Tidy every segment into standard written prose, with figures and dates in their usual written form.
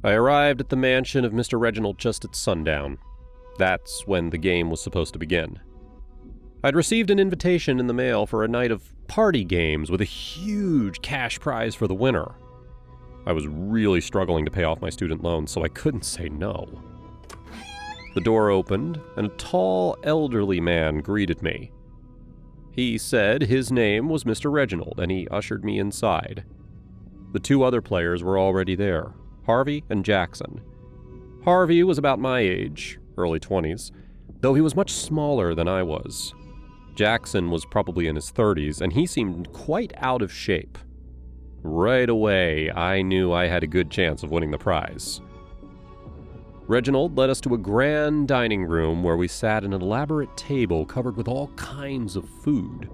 I arrived at the mansion of Mr. Reginald just at sundown. That's when the game was supposed to begin. I'd received an invitation in the mail for a night of party games with a huge cash prize for the winner. I was really struggling to pay off my student loans, so I couldn't say no. The door opened, and a tall, elderly man greeted me. He said his name was Mr. Reginald, and he ushered me inside. The two other players were already there, Harvey and Jackson. Harvey was about my age, early 20s, though he was much smaller than I was. Jackson was probably in his 30s, and he seemed quite out of shape. Right away, I knew I had a good chance of winning the prize. Reginald led us to a grand dining room where we sat at an elaborate table covered with all kinds of food.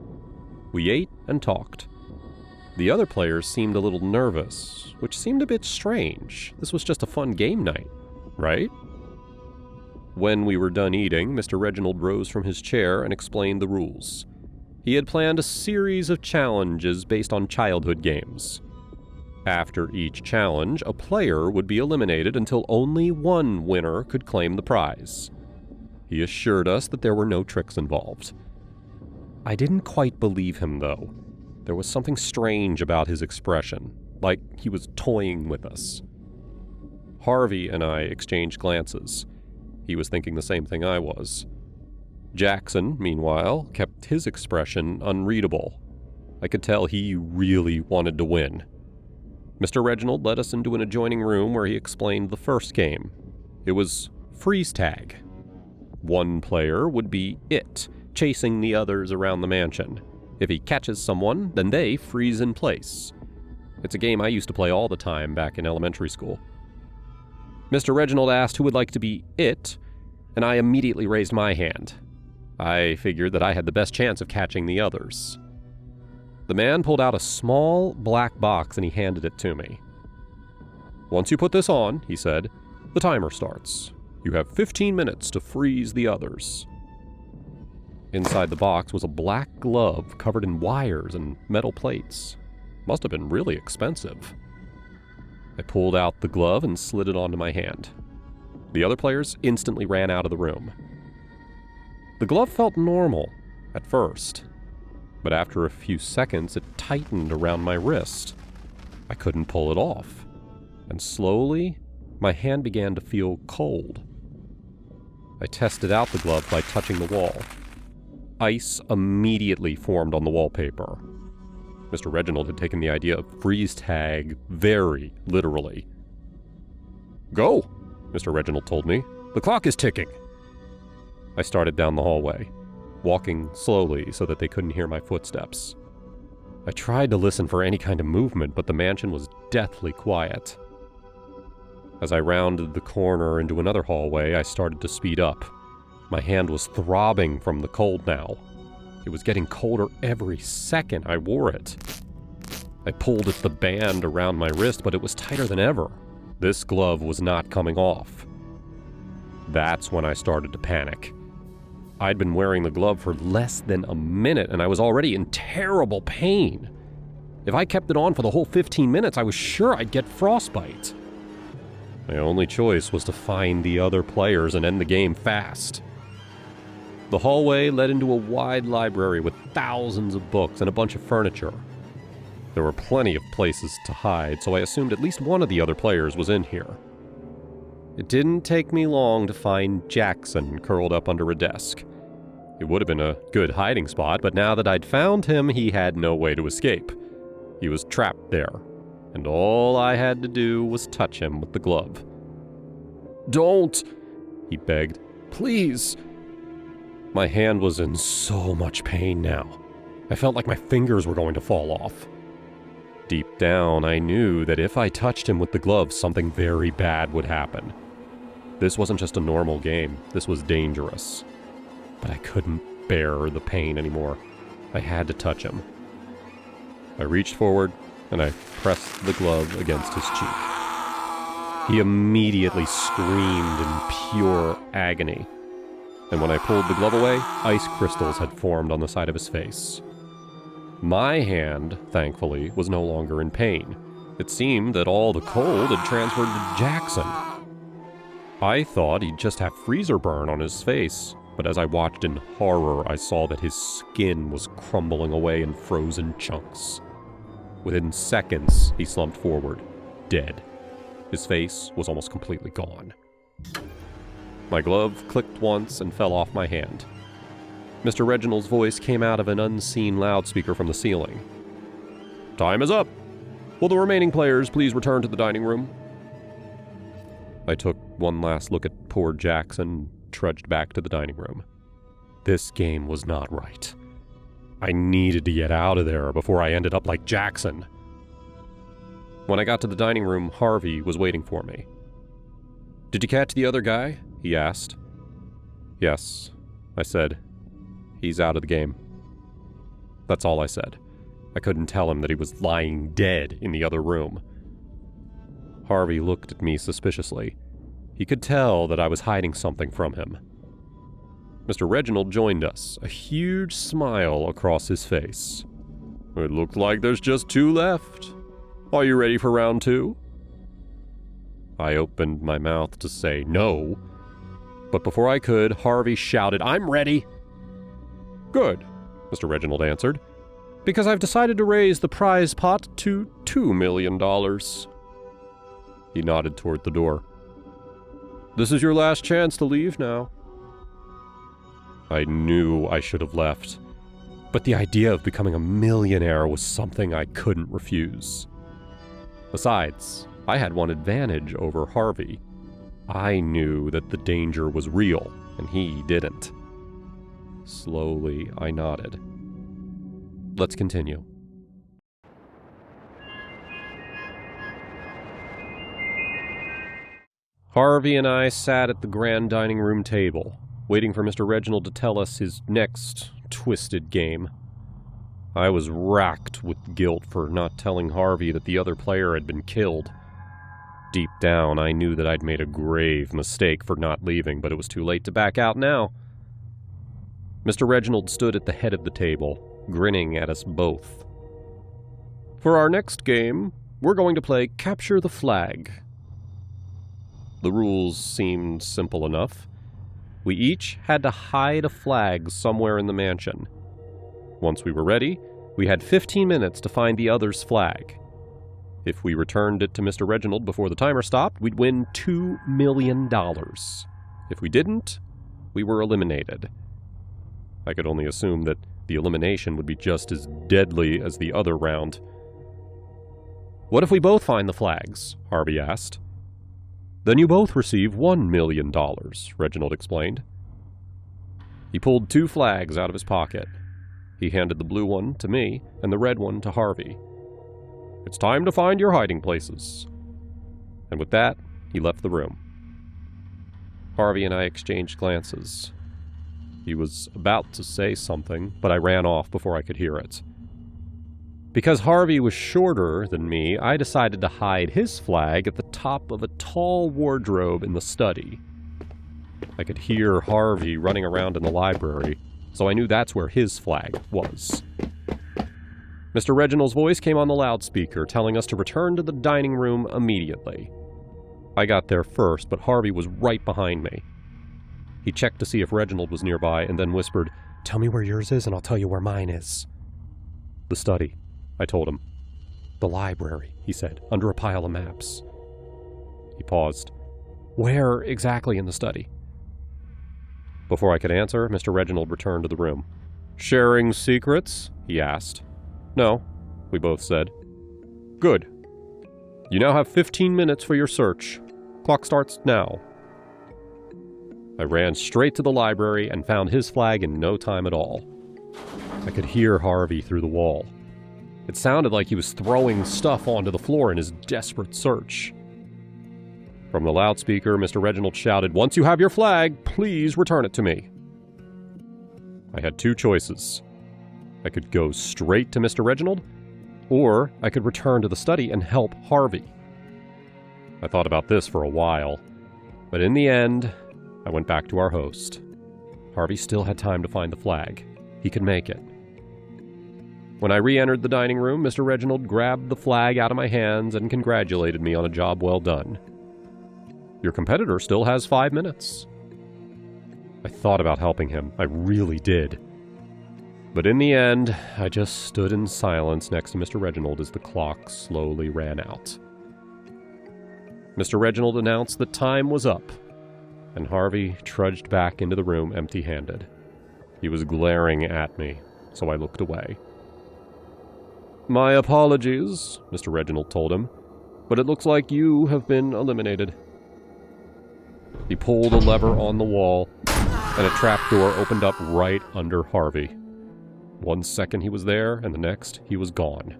We ate and talked. The other players seemed a little nervous, which seemed a bit strange. This was just a fun game night, right? When we were done eating, Mr. Reginald rose from his chair and explained the rules. He had planned a series of challenges based on childhood games. After each challenge, a player would be eliminated until only one winner could claim the prize. He assured us that there were no tricks involved. I didn't quite believe him, though. There was something strange about his expression, like he was toying with us. Harvey and I exchanged glances. He was thinking the same thing I was. Jackson, meanwhile, kept his expression unreadable. I could tell he really wanted to win. Mr. Reginald led us into an adjoining room where he explained the first game. It was freeze tag. One player would be it, chasing the others around the mansion. If he catches someone, then they freeze in place. It's a game I used to play all the time back in elementary school. Mr. Reginald asked who would like to be it, and I immediately raised my hand. I figured that I had the best chance of catching the others. The man pulled out a small black box and he handed it to me. "Once you put this on," he said, "the timer starts. You have 15 minutes to freeze the others." Inside the box was a black glove covered in wires and metal plates. Must have been really expensive. I pulled out the glove and slid it onto my hand. The other players instantly ran out of the room. The glove felt normal at first, but after a few seconds it tightened around my wrist. I couldn't pull it off, and slowly my hand began to feel cold. I tested out the glove by touching the wall. Ice immediately formed on the wallpaper. Mr. Reginald had taken the idea of freeze tag very literally. "Go," Mr. Reginald told me. "The clock is ticking." I started down the hallway, walking slowly so that they couldn't hear my footsteps. I tried to listen for any kind of movement, but the mansion was deathly quiet. As I rounded the corner into another hallway, I started to speed up. My hand was throbbing from the cold now. It was getting colder every second I wore it. I pulled at the band around my wrist, but it was tighter than ever. This glove was not coming off. That's when I started to panic. I'd been wearing the glove for less than a minute, and I was already in terrible pain. If I kept it on for the whole 15 minutes, I was sure I'd get frostbite. My only choice was to find the other players and end the game fast. The hallway led into a wide library with thousands of books and a bunch of furniture. There were plenty of places to hide, so I assumed at least one of the other players was in here. It didn't take me long to find Jackson curled up under a desk. It would have been a good hiding spot, but now that I'd found him, he had no way to escape. He was trapped there, and all I had to do was touch him with the glove. "Don't!" he begged. "Please!" My hand was in so much pain now. I felt like my fingers were going to fall off. Deep down, I knew that if I touched him with the glove, something very bad would happen. This wasn't just a normal game. This was dangerous. But I couldn't bear the pain anymore. I had to touch him. I reached forward, and I pressed the glove against his cheek. He immediately screamed in pure agony. And when I pulled the glove away, ice crystals had formed on the side of his face. My hand, thankfully, was no longer in pain. It seemed that all the cold had transferred to Jackson. I thought he'd just have freezer burn on his face, but as I watched in horror, I saw that his skin was crumbling away in frozen chunks. Within seconds, he slumped forward, dead. His face was almost completely gone. My glove clicked once and fell off my hand. Mr. Reginald's voice came out of an unseen loudspeaker from the ceiling. "Time is up. Will the remaining players please return to the dining room?" I took one last look at poor Jackson and trudged back to the dining room. This game was not right. I needed to get out of there before I ended up like Jackson. When I got to the dining room, Harvey was waiting for me. "Did you catch the other guy?" he asked. "Yes," I said. "He's out of the game." That's all I said. I couldn't tell him that he was lying dead in the other room. Harvey looked at me suspiciously. He could tell that I was hiding something from him. Mr. Reginald joined us, a huge smile across his face. "It looks like there's just 2 left. Are you ready for round 2? I opened my mouth to say no, but before I could, Harvey shouted, "I'm ready!" "Good," Mr. Reginald answered, "because I've decided to raise the prize pot to $2 million. He nodded toward the door. "This is your last chance to leave now." I knew I should have left, but the idea of becoming a millionaire was something I couldn't refuse. Besides, I had one advantage over Harvey. I knew that the danger was real, and he didn't. Slowly, I nodded. Let's continue. Harvey and I sat at the grand dining room table, waiting for Mr. Reginald to tell us his next twisted game. I was racked with guilt for not telling Harvey that the other player had been killed. Deep down, I knew that I'd made a grave mistake for not leaving, but it was too late to back out now. Mr. Reginald stood at the head of the table, grinning at us both. "For our next game, we're going to play Capture the Flag." The rules seemed simple enough. We each had to hide a flag somewhere in the mansion. Once we were ready, we had 15 minutes to find the other's flag. If we returned it to Mr. Reginald before the timer stopped, we'd win $2 million. If we didn't, we were eliminated. I could only assume that the elimination would be just as deadly as the other round. "What if we both find the flags?" Harvey asked. "Then you both receive $1 million, Reginald explained. He pulled 2 flags out of his pocket. He handed the blue one to me and the red one to Harvey. "It's time to find your hiding places." And with that, he left the room. Harvey and I exchanged glances. He was about to say something, but I ran off before I could hear it. Because Harvey was shorter than me, I decided to hide his flag at the top of a tall wardrobe in the study. I could hear Harvey running around in the library, so I knew that's where his flag was. Mr. Reginald's voice came on the loudspeaker, telling us to return to the dining room immediately. I got there first, but Harvey was right behind me. He checked to see if Reginald was nearby and then whispered, "Tell me where yours is and I'll tell you where mine is." "The study," I told him. "The library," he said, "under a pile of maps." He paused. "Where exactly in the study?" Before I could answer, Mr. Reginald returned to the room. "Sharing secrets?" he asked. "No," we both said. "Good. You now have 15 minutes for your search. Clock starts now." I ran straight to the library and found his flag in no time at all. I could hear Harvey through the wall. It sounded like he was throwing stuff onto the floor in his desperate search. From the loudspeaker, Mr. Reginald shouted, "Once you have your flag, please return it to me." I had 2 choices. I could go straight to Mr. Reginald, or I could return to the study and help Harvey. I thought about this for a while, but in the end, I went back to our host. Harvey still had time to find the flag. He could make it. When I re-entered the dining room, Mr. Reginald grabbed the flag out of my hands and congratulated me on a job well done. Your competitor still has 5 minutes. I thought about helping him. I really did. But in the end, I just stood in silence next to Mr. Reginald as the clock slowly ran out. Mr. Reginald announced that time was up, and Harvey trudged back into the room empty-handed. He was glaring at me, so I looked away. "My apologies," Mr. Reginald told him, "but it looks like you have been eliminated." He pulled a lever on the wall, and a trapdoor opened up right under Harvey. 1 second he was there, and the next he was gone.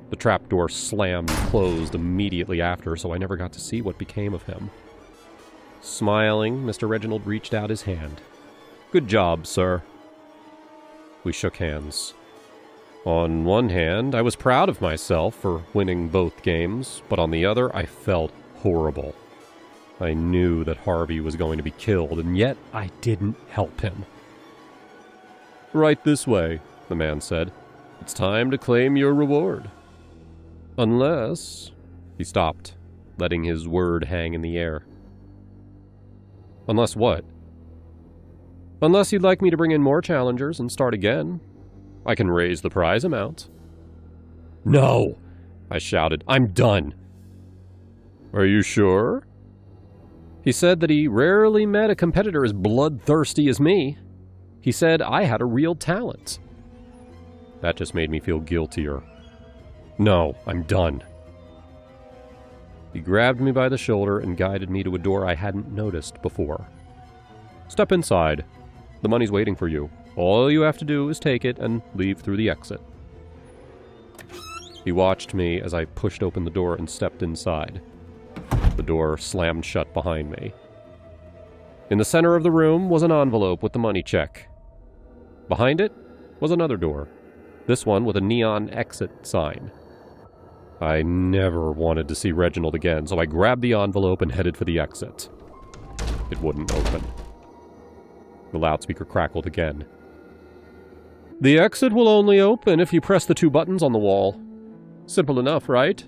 The trapdoor slammed closed immediately after, so I never got to see what became of him. Smiling, Mr. Reginald reached out his hand. "Good job, sir." We shook hands. On one hand, I was proud of myself for winning both games, but on the other, I felt horrible. I knew that Harvey was going to be killed, and yet I didn't help him. "Right this way," the man said. "It's time to claim your reward. Unless..." He stopped, letting his word hang in the air. "Unless what?" "Unless you'd like me to bring in more challengers and start again. I can raise the prize amount." "No!" I shouted. "I'm done." "Are you sure?" He said that he rarely met a competitor as bloodthirsty as me. He said I had a real talent. That just made me feel guiltier. "No, I'm done." He grabbed me by the shoulder and guided me to a door I hadn't noticed before. "Step inside. The money's waiting for you. All you have to do is take it and leave through the exit." He watched me as I pushed open the door and stepped inside. The door slammed shut behind me. In the center of the room was an envelope with the money check. Behind it was another door, this one with a neon exit sign. I never wanted to see Reginald again, so I grabbed the envelope and headed for the exit. It wouldn't open. The loudspeaker crackled again. "The exit will only open if you press the 2 buttons on the wall. Simple enough, right?"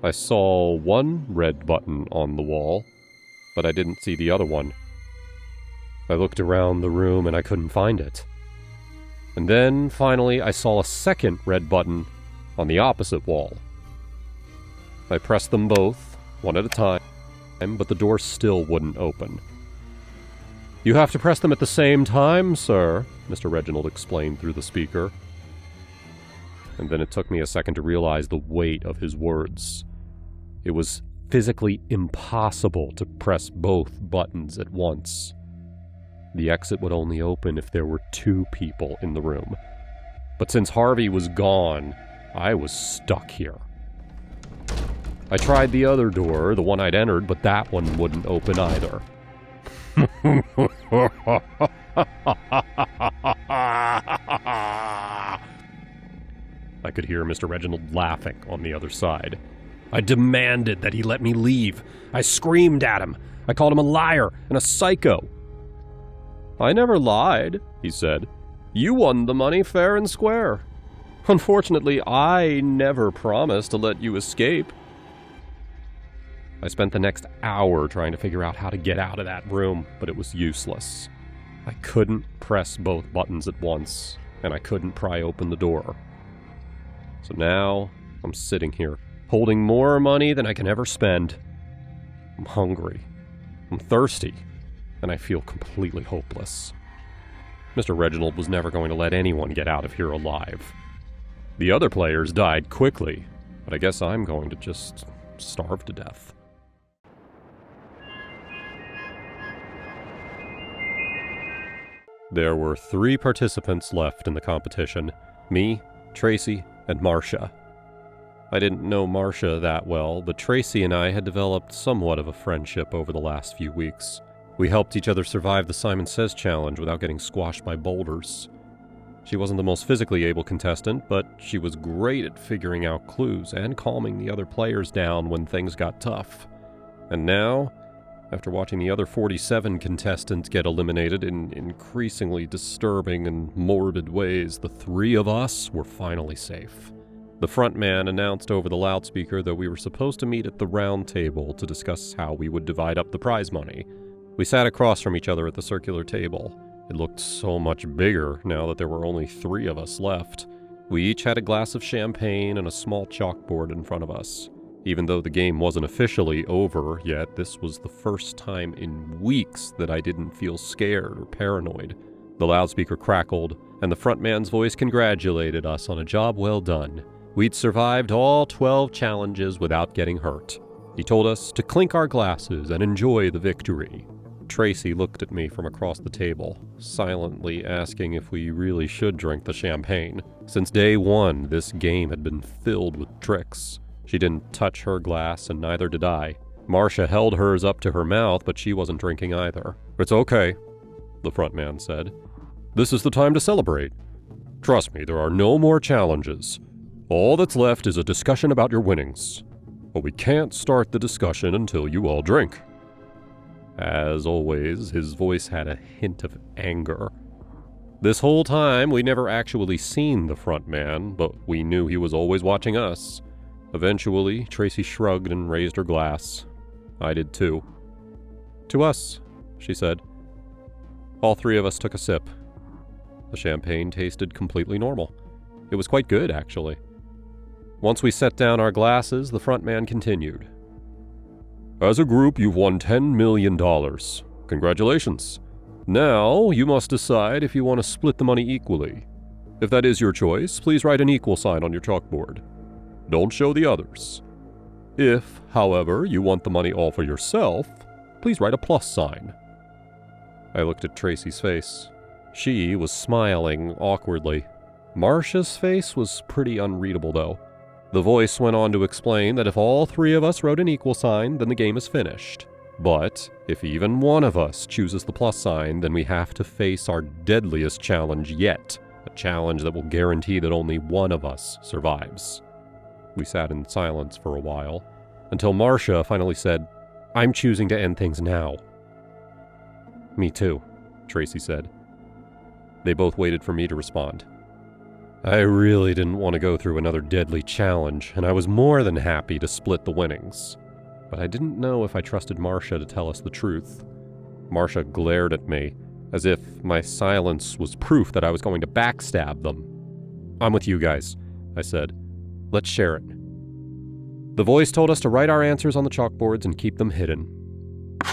I saw one red button on the wall, but I didn't see the other one. I looked around the room and I couldn't find it. And then, finally, I saw a second red button on the opposite wall. I pressed them both, one at a time, but the door still wouldn't open. "You have to press them at the same time, sir," Mr. Reginald explained through the speaker. And then it took me a second to realize the weight of his words. It was physically impossible to press both buttons at once. The exit would only open if there were 2 people in the room. But since Harvey was gone, I was stuck here. I tried the other door, the one I'd entered, but that one wouldn't open either. I could hear Mr. Reginald laughing on the other side. I demanded that he let me leave. I screamed at him. I called him a liar and a psycho. "I never lied," he said. "You won the money fair and square. Unfortunately, I never promised to let you escape." I spent the next hour trying to figure out how to get out of that room, but it was useless. I couldn't press both buttons at once, and I couldn't pry open the door. So now, I'm sitting here, holding more money than I can ever spend. I'm hungry. I'm thirsty. And I feel completely hopeless. Mr. Reginald was never going to let anyone get out of here alive. The other players died quickly, but I guess I'm going to just starve to death. There were 3 participants left in the competition. Me, Tracy, and Marcia. I didn't know Marcia that well, but Tracy and I had developed somewhat of a friendship over the last few weeks. We helped each other survive the Simon Says challenge without getting squashed by boulders. She wasn't the most physically able contestant, but she was great at figuring out clues and calming the other players down when things got tough. And now, After watching the other 47 contestants get eliminated in increasingly disturbing and morbid ways, the three of us were finally safe. The front man announced over the loudspeaker that we were supposed to meet at the round table to discuss how we would divide up the prize money. We sat across from each other at the circular table. It looked so much bigger now that there were only 3 of us left. We each had a glass of champagne and a small chalkboard in front of us. Even though the game wasn't officially over yet, this was the first time in weeks that I didn't feel scared or paranoid. The loudspeaker crackled, and the front man's voice congratulated us on a job well done. We'd survived all 12 challenges without getting hurt. He told us to clink our glasses and enjoy the victory. Tracy looked at me from across the table, silently asking if we really should drink the champagne. Since day one, this game had been filled with tricks. She didn't touch her glass, and neither did I. Marcia held hers up to her mouth, but she wasn't drinking either. "It's okay," the front man said. "This is the time to celebrate. Trust me, there are no more challenges. All that's left is a discussion about your winnings. But we can't start the discussion until you all drink." As always, his voice had a hint of anger. This whole time, we'd never actually seen the front man, but we knew he was always watching us. Eventually, Tracy shrugged and raised her glass. I did too. "To us," she said. All 3 of us took a sip. The champagne tasted completely normal. It was quite good, actually. Once we set down our glasses, the front man continued. "As a group, you've won $10 million. Congratulations. Now, you must decide if you want to split the money equally. If that is your choice, please write an equal sign on your chalkboard. Don't show the others. If, however, you want the money all for yourself, please write a plus sign." I looked at Tracy's face. She was smiling awkwardly. Marcia's face was pretty unreadable, though. The voice went on to explain that if all 3 of us wrote an equal sign, then the game is finished. But if even one of us chooses the plus sign, then we have to face our deadliest challenge yet, a challenge that will guarantee that only one of us survives. We sat in silence for a while, until Marcia finally said, "I'm choosing to end things now." "Me too," Tracy said. They both waited for me to respond. I really didn't want to go through another deadly challenge, and I was more than happy to split the winnings. But I didn't know if I trusted Marcia to tell us the truth. Marcia glared at me, as if my silence was proof that I was going to backstab them. "I'm with you guys," I said. "Let's share it." The voice told us to write our answers on the chalkboards and keep them hidden.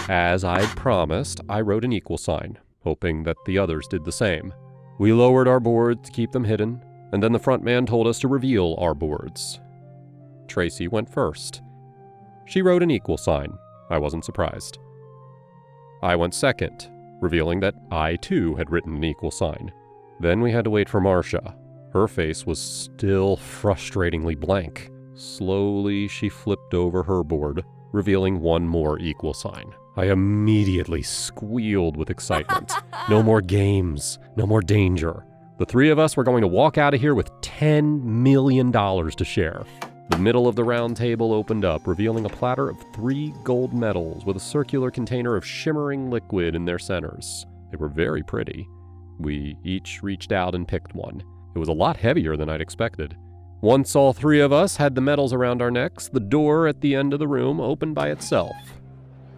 As I'd promised, I wrote an equal sign, hoping that the others did the same. We lowered our boards to keep them hidden, and then the front man told us to reveal our boards. Tracy went first. She wrote an equal sign. I wasn't surprised. I went second, revealing that I too had written an equal sign. Then we had to wait for Marcia. Her face was still frustratingly blank. Slowly, she flipped over her board, revealing one more equal sign. I immediately squealed with excitement. No more games, no more danger. The 3 of us were going to walk out of here with $10 million to share. The middle of the round table opened up, revealing a platter of 3 gold medals with a circular container of shimmering liquid in their centers. They were very pretty. We each reached out and picked one. It was a lot heavier than I'd expected. Once all 3 of us had the medals around our necks, the door at the end of the room opened by itself.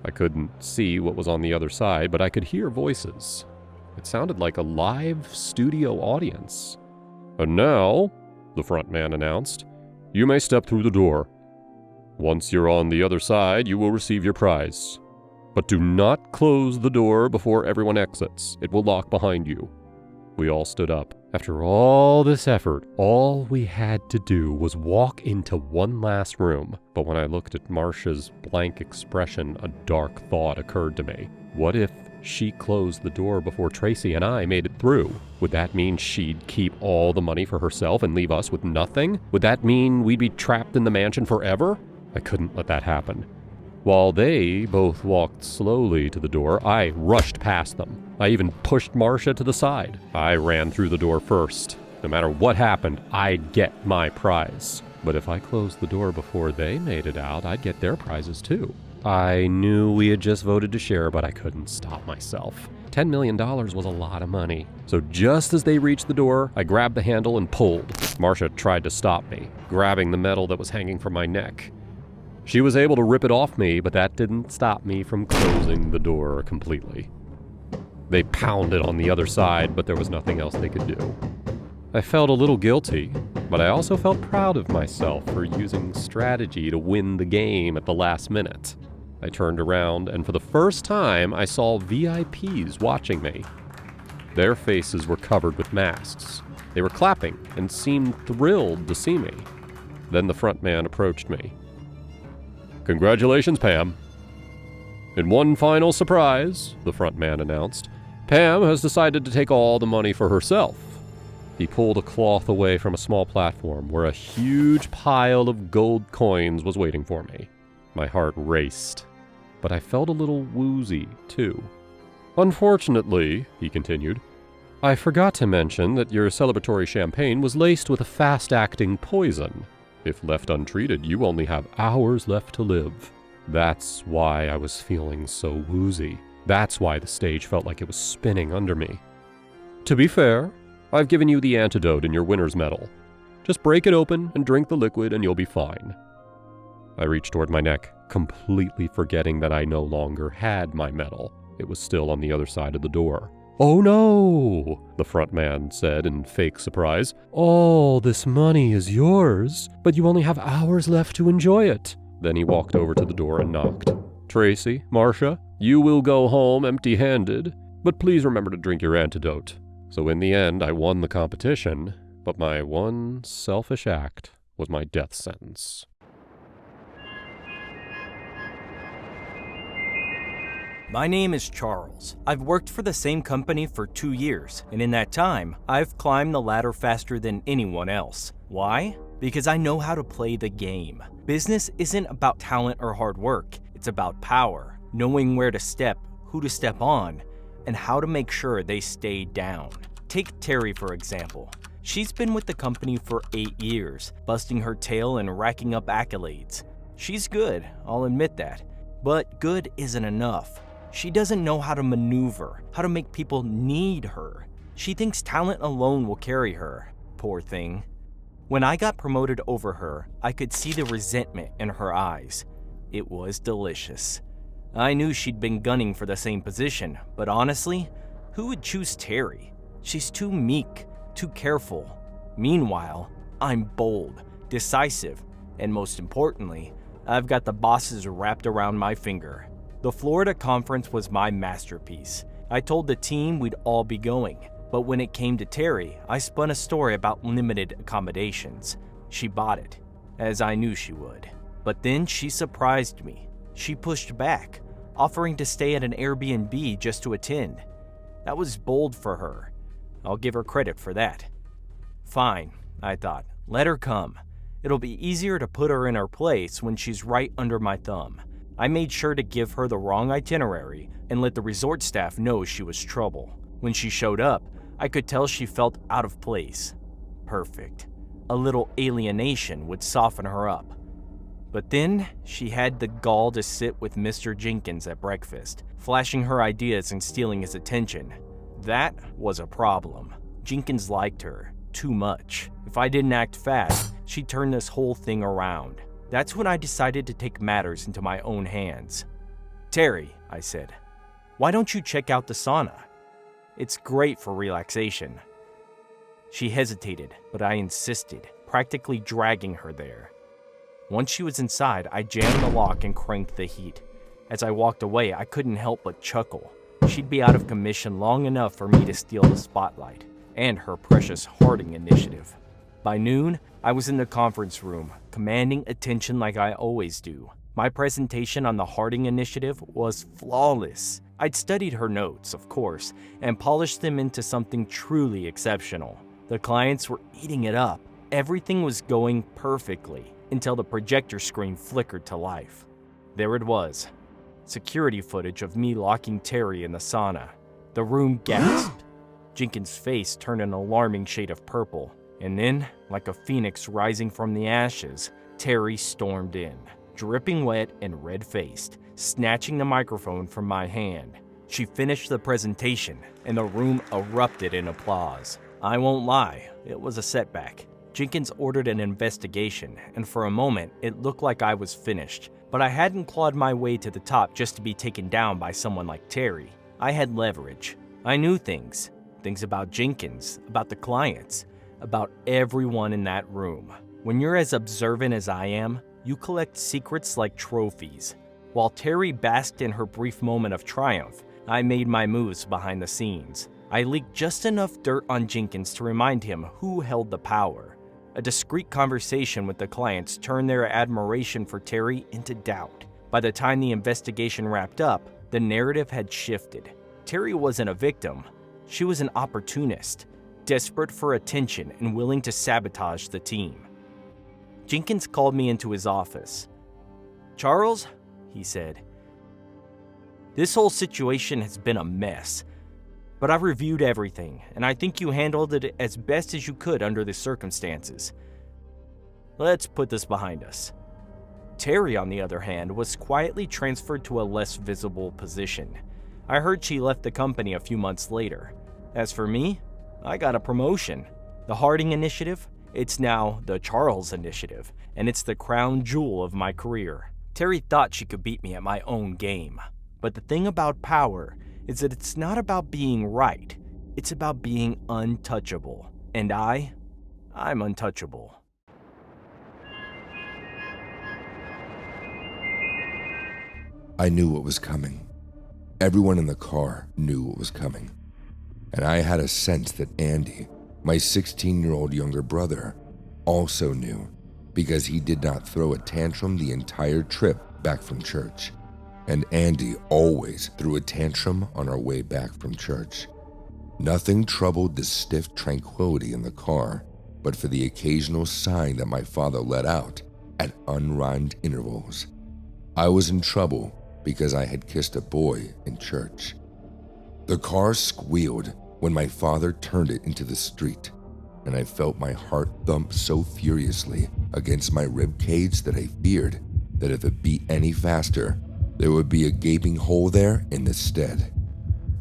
I couldn't see what was on the other side, but I could hear voices. It sounded like a live studio audience. "And now," the front man announced, "you may step through the door. Once you're on the other side, you will receive your prize. But do not close the door before everyone exits. It will lock behind you." We all stood up. After all this effort, all we had to do was walk into one last room. But when I looked at Marcia's blank expression, a dark thought occurred to me. What if she closed the door before Tracy and I made it through? Would that mean she'd keep all the money for herself and leave us with nothing? Would that mean we'd be trapped in the mansion forever? I couldn't let that happen. While they both walked slowly to the door, I rushed past them. I even pushed Marcia to the side. I ran through the door first. No matter what happened, I'd get my prize. But if I closed the door before they made it out, I'd get their prizes too. I knew we had just voted to share, but I couldn't stop myself. $10 million was a lot of money. So just as they reached the door, I grabbed the handle and pulled. Marcia tried to stop me, grabbing the medal that was hanging from my neck. She was able to rip it off me, but that didn't stop me from closing the door completely. They pounded on the other side, but there was nothing else they could do. I felt a little guilty, but I also felt proud of myself for using strategy to win the game at the last minute. I turned around, and for the first time, I saw VIPs watching me. Their faces were covered with masks. They were clapping and seemed thrilled to see me. Then the front man approached me. "Congratulations, Pam." "In one final surprise," the front man announced, "Pam has decided to take all the money for herself." He pulled a cloth away from a small platform where a huge pile of gold coins was waiting for me. My heart raced, but I felt a little woozy, too. "Unfortunately," he continued, "I forgot to mention that your celebratory champagne was laced with a fast-acting poison. If left untreated, you only have hours left to live." That's why I was feeling so woozy. That's why the stage felt like it was spinning under me. "To be fair, I've given you the antidote in your winner's medal. Just break it open and drink the liquid and you'll be fine." I reached toward my neck, completely forgetting that I no longer had my medal. It was still on the other side of the door. "Oh no," the front man said in fake surprise. "All this money is yours, but you only have hours left to enjoy it." Then he walked over to the door and knocked. "Tracy, Marcia, you will go home empty-handed, but please remember to drink your antidote." So in the end, I won the competition, but my one selfish act was my death sentence. My name is Charles. I've worked for the same company for 2 years, and in that time, I've climbed the ladder faster than anyone else. Why? Because I know how to play the game. Business isn't about talent or hard work. It's about power, knowing where to step, who to step on, and how to make sure they stay down. Take Terry, for example. She's been with the company for 8 years, busting her tail and racking up accolades. She's good, I'll admit that. But good isn't enough. She doesn't know how to maneuver, how to make people need her. She thinks talent alone will carry her. Poor thing. When I got promoted over her, I could see the resentment in her eyes. It was delicious. I knew she'd been gunning for the same position, but honestly, who would choose Terry? She's too meek, too careful. Meanwhile, I'm bold, decisive, and most importantly, I've got the bosses wrapped around my finger. The Florida conference was my masterpiece. I told the team we'd all be going, but when it came to Terry, I spun a story about limited accommodations. She bought it, as I knew she would. But then she surprised me. She pushed back, offering to stay at an Airbnb just to attend. That was bold for her. I'll give her credit for that. Fine, I thought. Let her come. It'll be easier to put her in her place when she's right under my thumb. I made sure to give her the wrong itinerary and let the resort staff know she was trouble. When she showed up, I could tell she felt out of place. Perfect. A little alienation would soften her up. But then she had the gall to sit with Mr. Jenkins at breakfast, flashing her ideas and stealing his attention. That was a problem. Jenkins liked her too much. If I didn't act fast, she'd turn this whole thing around. That's when I decided to take matters into my own hands. "Terry," I said, "why don't you check out the sauna? It's great for relaxation." She hesitated, but I insisted, practically dragging her there. Once she was inside, I jammed the lock and cranked the heat. As I walked away, I couldn't help but chuckle. She'd be out of commission long enough for me to steal the spotlight, and her precious Harding initiative. By noon, I was in the conference room, commanding attention like I always do. My presentation on the Harding initiative was flawless. I'd studied her notes, of course, and polished them into something truly exceptional. The clients were eating it up. Everything was going perfectly until the projector screen flickered to life. There it was. Security footage of me locking Terry in the sauna. The room gasped. Jenkins' face turned an alarming shade of purple. And then, like a phoenix rising from the ashes, Terry stormed in. dripping wet and red-faced, snatching the microphone from my hand. She finished the presentation, and the room erupted in applause. I won't lie, it was a setback. Jenkins ordered an investigation, and for a moment, it looked like I was finished. But I hadn't clawed my way to the top just to be taken down by someone like Terry. I had leverage. I knew things about Jenkins, about the clients, about everyone in that room. When you're as observant as I am, you collect secrets like trophies. While Terry basked in her brief moment of triumph, I made my moves behind the scenes. I leaked just enough dirt on Jenkins to remind him who held the power. A discreet conversation with the clients turned their admiration for Terry into doubt. By the time the investigation wrapped up, the narrative had shifted. Terry wasn't a victim. She was an opportunist, desperate for attention and willing to sabotage the team. Jenkins called me into his office. "Charles," he said, "this whole situation has been a mess. But I've reviewed everything, and I think you handled it as best as you could under the circumstances. Let's put this behind us." Terry, on the other hand, was quietly transferred to a less visible position. I heard she left the company a few months later. As for me, I got a promotion. The Harding Initiative, it's now the Charles Initiative, and it's the crown jewel of my career. Terry thought she could beat me at my own game. But the thing about power is that it's not about being right. It's about being untouchable. And I'm untouchable. I knew what was coming. Everyone in the car knew what was coming. And I had a sense that Andy, my 16-year-old younger brother, also knew, because he did not throw a tantrum the entire trip back from church. And Andy always threw a tantrum on our way back from church. Nothing troubled the stiff tranquility in the car, but for the occasional sign that my father let out at unrhymed intervals. I was in trouble because I had kissed a boy in church. The car squealed when my father turned it into the street, and I felt my heart thump so furiously against my rib cage that I feared that if it beat any faster, there would be a gaping hole there in the stead.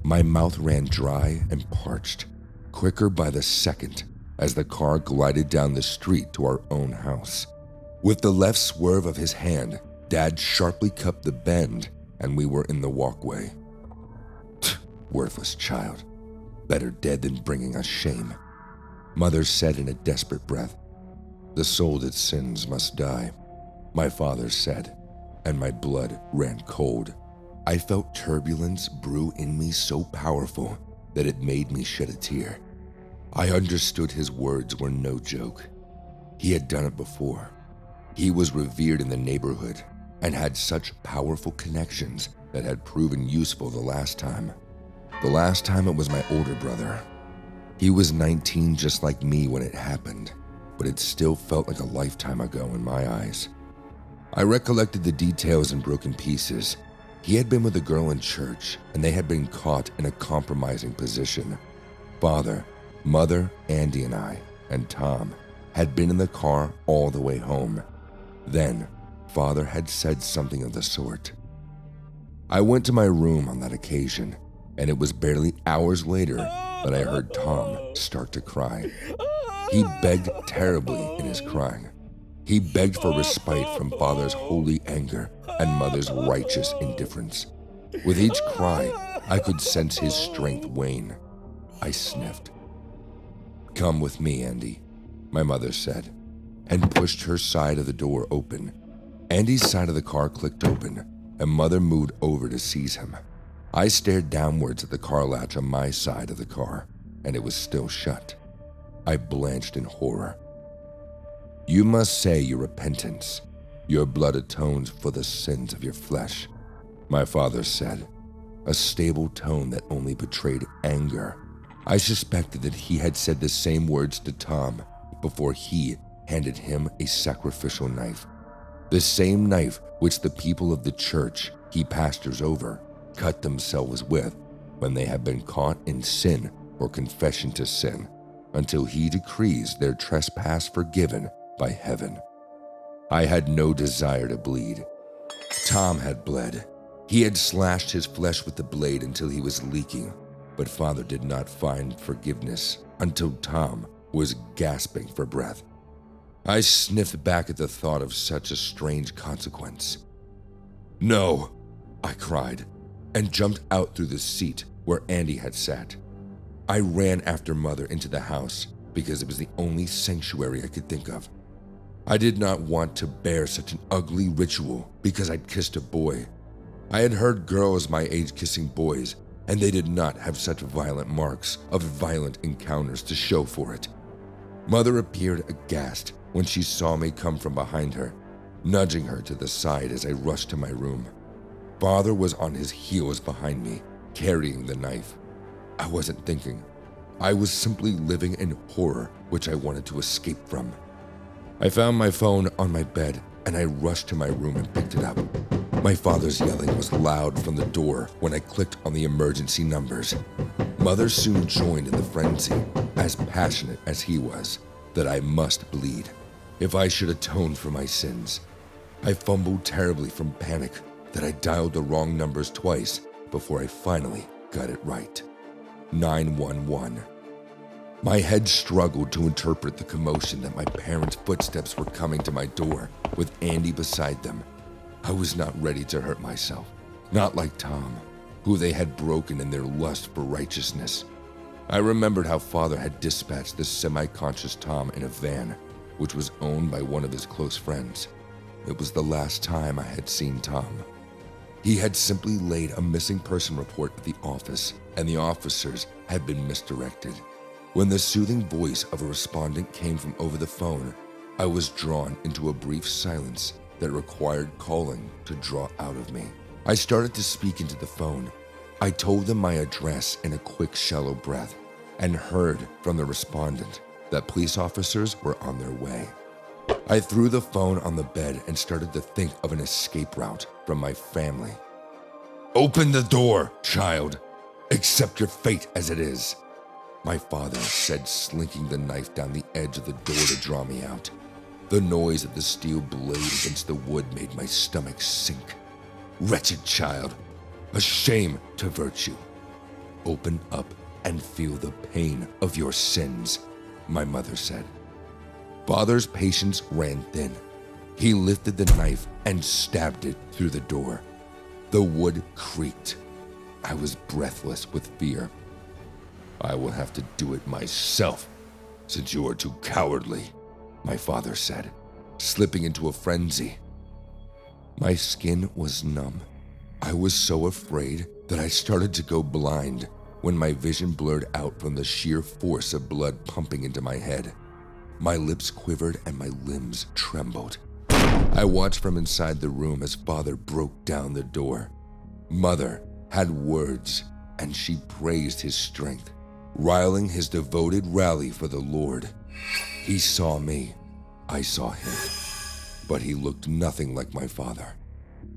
My mouth ran dry and parched, quicker by the second, as the car glided down the street to our own house. With the left swerve of his hand, Dad sharply cut the bend, and we were in the walkway. Worthless child. Better dead than bringing us shame, Mother said in a desperate breath. The soul that sins must die, my father said, and my blood ran cold. I felt turbulence brew in me so powerful that it made me shed a tear. I understood his words were no joke. He had done it before. He was revered in the neighborhood and had such powerful connections that had proven useful the last time. The last time it was my older brother. He was 19 just like me when it happened, but it still felt like a lifetime ago in my eyes. I recollected the details in broken pieces. He had been with a girl in church, and they had been caught in a compromising position. Father, Mother, Andy, and I, and Tom, had been in the car all the way home. Then, Father had said something of the sort. I went to my room on that occasion, and it was barely hours later that I heard Tom start to cry. He begged terribly in his crying. He begged for respite from Father's holy anger and Mother's righteous indifference. With each cry, I could sense his strength wane. I sniffed. "Come with me, Andy," my mother said, and pushed her side of the door open. Andy's side of the car clicked open, and Mother moved over to seize him. I stared downwards at the car latch on my side of the car, and it was still shut. I blanched in horror. "You must say your repentance. Your blood atones for the sins of your flesh," my father said, a stable tone that only betrayed anger. I suspected that he had said the same words to Tom before he handed him a sacrificial knife. The same knife which the people of the church he pastors over cut themselves with when they have been caught in sin or confession to sin, until he decrees their trespass forgiven by heaven. I had no desire to bleed. Tom had bled. He had slashed his flesh with the blade until he was leaking, but Father did not find forgiveness until Tom was gasping for breath. I sniffed back at the thought of such a strange consequence. "No," I cried, and jumped out through the seat where Andy had sat. I ran after Mother into the house because it was the only sanctuary I could think of. I did not want to bear such an ugly ritual because I'd kissed a boy. I had heard girls my age kissing boys, and they did not have such violent marks of violent encounters to show for it. Mother appeared aghast when she saw me come from behind her, nudging her to the side as I rushed to my room. Father was on his heels behind me, carrying the knife. I wasn't thinking. I was simply living in horror which I wanted to escape from. I found my phone on my bed and I rushed to my room and picked it up. My father's yelling was loud from the door when I clicked on the emergency numbers. Mother soon joined in the frenzy, as passionate as he was, that I must bleed if I should atone for my sins. I fumbled terribly from panic that I dialed the wrong numbers twice before I finally got it right. 911. My head struggled to interpret the commotion that my parents' footsteps were coming to my door with Andy beside them. I was not ready to hurt myself, not like Tom, who they had broken in their lust for righteousness. I remembered how Father had dispatched the semi-conscious Tom in a van, which was owned by one of his close friends. It was the last time I had seen Tom. He had simply laid a missing person report at the office, and the officers had been misdirected. When the soothing voice of a respondent came from over the phone, I was drawn into a brief silence that required calling to draw out of me. I started to speak into the phone. I told them my address in a quick, shallow breath and heard from the respondent that police officers were on their way. I threw the phone on the bed and started to think of an escape route from my family. "Open the door, child. Accept your fate as it is," my father said, slinking the knife down the edge of the door to draw me out. The noise of the steel blade against the wood made my stomach sink. "Wretched child, a shame to virtue. Open up and feel the pain of your sins," my mother said. Father's patience ran thin. He lifted the knife and stabbed it through the door. The wood creaked. I was breathless with fear. "I will have to do it myself, since you are too cowardly," my father said, slipping into a frenzy. My skin was numb. I was so afraid that I started to go blind when my vision blurred out from the sheer force of blood pumping into my head. My lips quivered and my limbs trembled. I watched from inside the room as Father broke down the door. Mother had words, and she praised his strength, riling his devoted rally for the Lord. He saw me. I saw him. But he looked nothing like my father.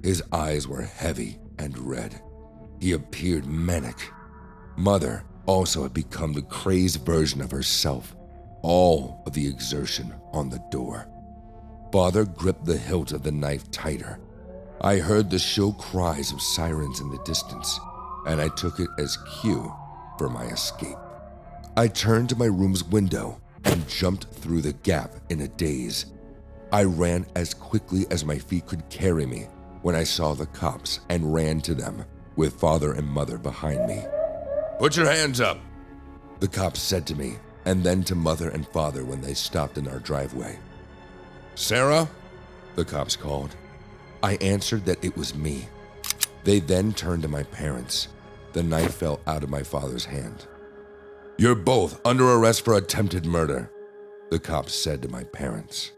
His eyes were heavy and red. He appeared manic. Mother also had become the crazed version of herself, all of the exertion on the door. Father gripped the hilt of the knife tighter. I heard the shrill cries of sirens in the distance, and I took it as cue for my escape. I turned to my room's window and jumped through the gap in a daze. I ran as quickly as my feet could carry me when I saw the cops and ran to them with Father and Mother behind me. "Put your hands up," the cops said to me, and then to Mother and Father when they stopped in our driveway. "Sarah?" the cops called. I answered that it was me. They then turned to my parents. The knife fell out of my father's hand. "You're both under arrest for attempted murder," the cops said to my parents.